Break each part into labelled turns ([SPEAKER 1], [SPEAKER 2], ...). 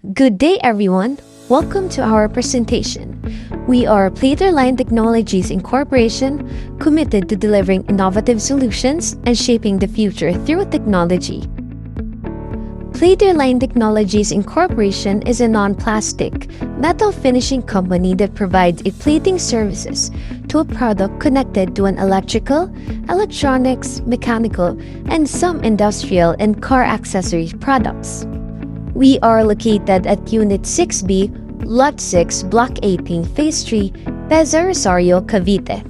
[SPEAKER 1] Good day, everyone. Welcome to our presentation. We are PLATERLINE Technologies Incorporation, committed to delivering innovative solutions and shaping the future through technology. PLATERLINE Technologies Incorporation is a non-plastic metal finishing company that provides plating services to a product connected to an electrical, electronics, mechanical, and some industrial and car accessories products. We are located at Unit 6B, Lot 6, Block 18, Phase 3, Peza, Rosario, Cavite.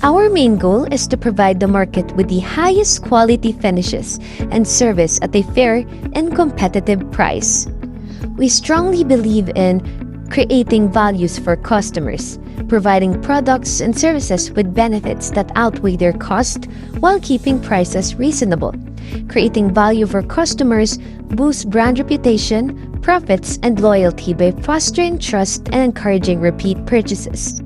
[SPEAKER 1] Our main goal is to provide the market with the highest quality finishes and service at a fair and competitive price. We strongly believe in creating values for customers, providing products and services with benefits that outweigh their cost while keeping prices reasonable. Creating value for customers boosts brand reputation, profits, and loyalty by fostering trust and encouraging repeat purchases.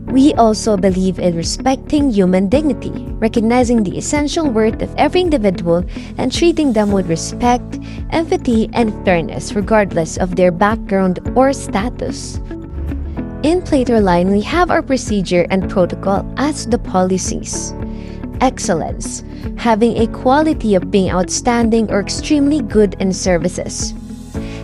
[SPEAKER 1] We also believe in respecting human dignity, recognizing the essential worth of every individual and treating them with respect, empathy, and fairness regardless of their background or status. In PLATERLINE, we have our procedure and protocol as the policies. Excellence, having a quality of being outstanding or extremely good in services.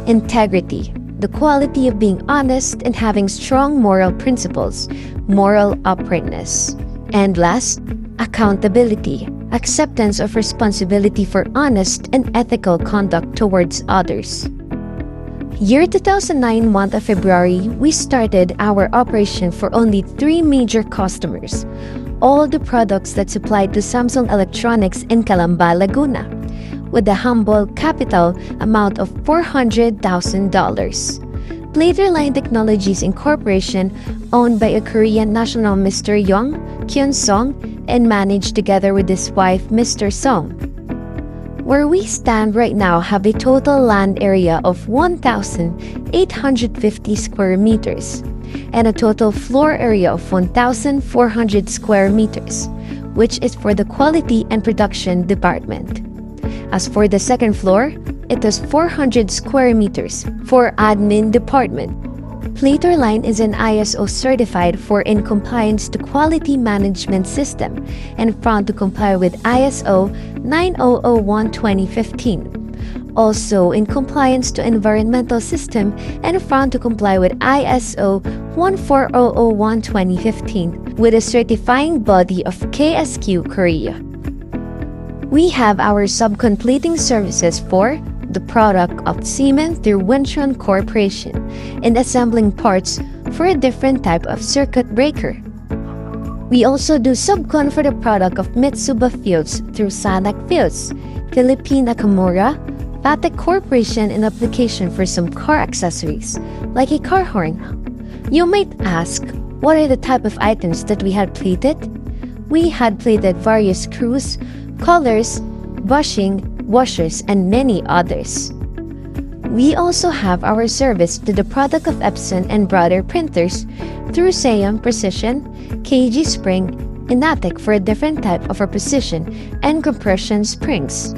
[SPEAKER 1] Integrity, the quality of being honest and having strong moral principles, moral uprightness. And last, accountability, acceptance of responsibility for honest and ethical conduct towards others. Year 2009, month of February, we started our operation for only 3 major customers. All the products that supplied to Samsung Electronics in Calamba, Laguna, with a humble capital amount of $400,000. PLATERLINE Technologies Incorporation, owned by a Korean national Mr. Young Kyun Song and managed together with his wife Mr. Song. Where we stand right now have a total land area of 1,850 square meters and a total floor area of 1,400 square meters, which is for the quality and production department. As for the second floor, it is 400 square meters for admin department. PLATERLINE is an ISO certified for in compliance to quality management system and found to comply with ISO 9001:2015. Also in compliance to environmental system and found to comply with ISO 14001:2015 with a certifying body of KSQ Korea. We have our subcontrating services for the product of Siemens through Wintron Corporation in assembling parts for a different type of circuit breaker. We also do subcon for the product of Mitsuba Fields through Sanac Fields, Philippine Nakamura, Patek Corporation in application for some car accessories, like a car horn. You might ask, what are the type of items that we had plated? We had plated various screws, colors, bushing, washers, and many others. We also have our service to the product of Epson and Brother printers through Siam Precision, KG Spring, and Natek for a different type of precision and compression springs.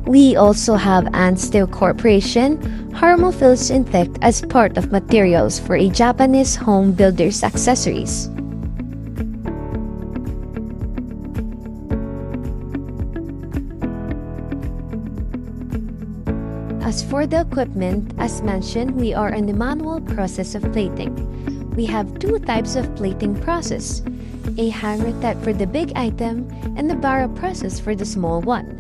[SPEAKER 1] We also have Ansteel Corporation, Harmofil Synthect as part of materials for a Japanese home builder's accessories. As for the equipment, as mentioned, we are in the manual process of plating. We have 2 types of plating process, a hanger type for the big item and the barrel process for the small one.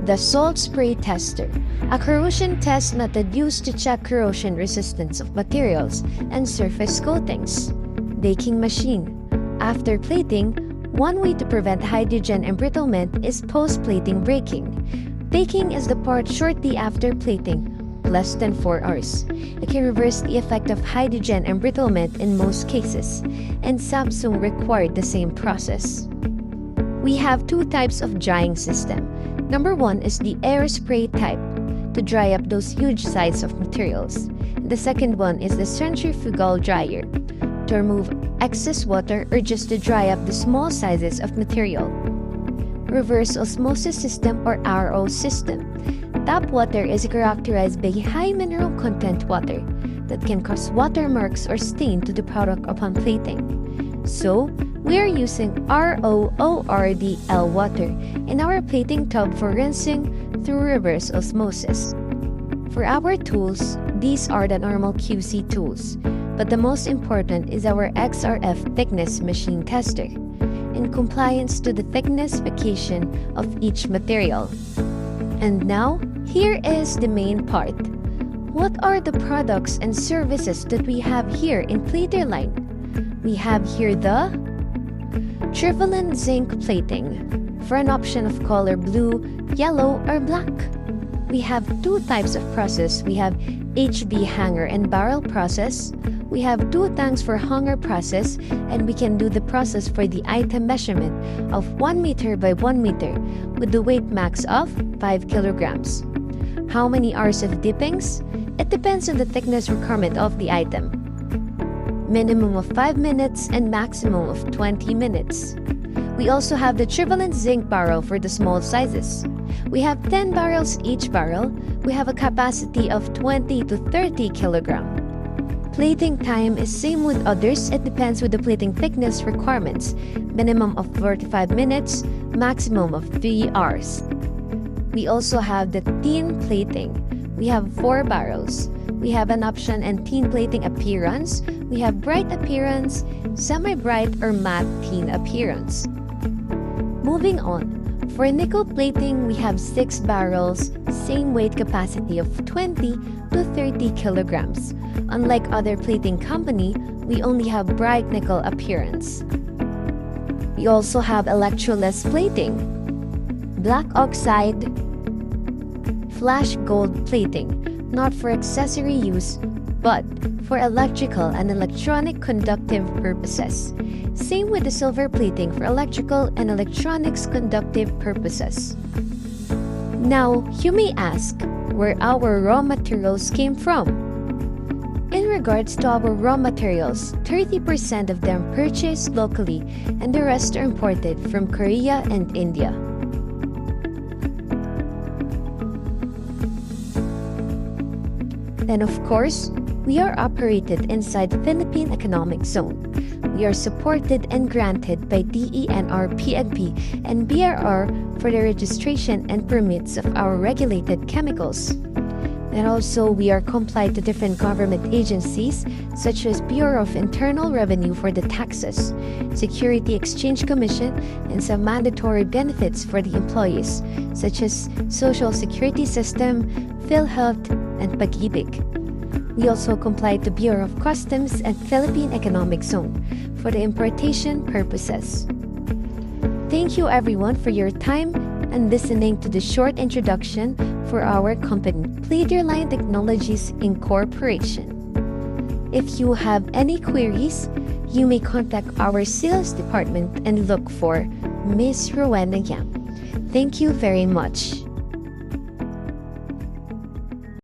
[SPEAKER 1] The salt spray tester, a corrosion test method used to check corrosion resistance of materials and surface coatings. Baking machine. After plating, one way to prevent hydrogen embrittlement is post-plating breaking. Baking is the part shortly after plating, less than 4 hours. It can reverse the effect of hydrogen embrittlement in most cases, and Samsung required the same process. We have 2 types of drying system. Number 1 is the air spray type, to dry up those huge size of materials. The second one is the centrifugal dryer, to remove excess water or just to dry up the small sizes of material. Reverse osmosis system or RO system. Tap water is characterized by high mineral content water that can cause watermarks or stain to the product upon plating. So, we are using ROORDL water in our plating tub for rinsing through reverse osmosis. For our tools, these are the normal QC tools, but the most important is our XRF thickness machine tester, in compliance to the thickness specification of each material. And now, here is the main part. What are the products and services that we have here in PLATERLINE? We have here the Trivalent Zinc Plating for an option of color blue, yellow, or black. We have two types of process. We have HB hanger and barrel process. We have two tanks for hanger process, and we can do the process for the item measurement of 1 meter by 1 meter with the weight max of 5 kilograms. How many hours of dippings? It depends on the thickness requirement of the item. Minimum of 5 minutes and maximum of 20 minutes. We also have the Trivalent Zinc barrel for the small sizes. We have 10 barrels each barrel. We have a capacity of 20 to 30 kilogram. Plating time is same with others. It depends with the plating thickness requirements. Minimum of 45 minutes, maximum of 3 hours. We also have the tin plating. We have 4 barrels. We have an option and tin plating appearance. We have bright appearance, semi-bright or matte tin appearance. Moving on. For nickel plating, we have 6 barrels, same weight capacity of 20 to 30 kilograms. Unlike other plating company, we only have bright nickel appearance. We also have electroless plating, black oxide, flash gold plating, not for accessory use, but for electrical and electronic conductive purposes. Same with the silver plating for electrical and electronics conductive purposes. Now, you may ask where our raw materials came from. In regards to our raw materials, 30% of them purchased locally and the rest are imported from Korea and India. Then of course, we are operated inside the Philippine Economic Zone. We are supported and granted by DENR, PNP, and BRR for the registration and permits of our regulated chemicals. And also, we are compliant to different government agencies such as Bureau of Internal Revenue for the taxes, Security Exchange Commission, and some mandatory benefits for the employees such as Social Security System, PhilHealth, and Pag-ibig. We also comply to Bureau of Customs and Philippine Economic Zone for the importation purposes. Thank you everyone for your time and listening to the short introduction for our company, PLATERLINE Technologies Incorporation. If you have any queries, you may contact our sales department and look for Miss Rowena Yam. Thank you very much.